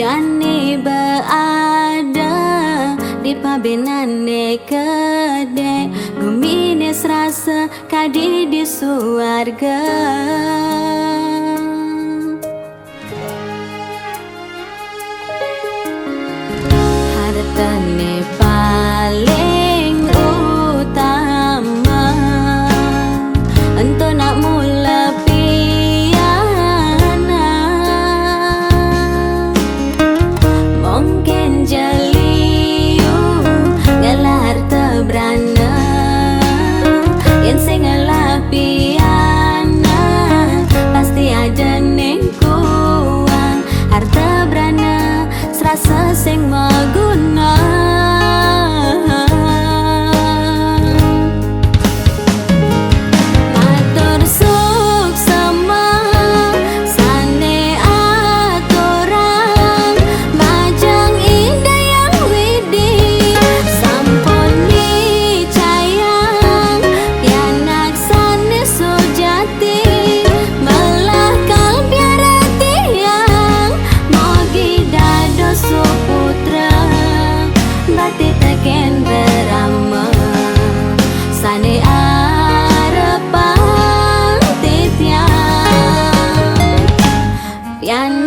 Jani berada di pabenane kede, gumine serasa kadi di suarga. Hartane paling utama, ento nak mula piana. Mungkin jaliu ngala harta berana, yang sing ngala piana pasti ada neng kuang. Harta berana serasa sing maguna. Matur suksema sane aturan, majang indah yang widi sampun dicayang, pianak sane sujati malah kalbi tiang. Mogi dado suputra bati teken berama, sane arepan titiang pian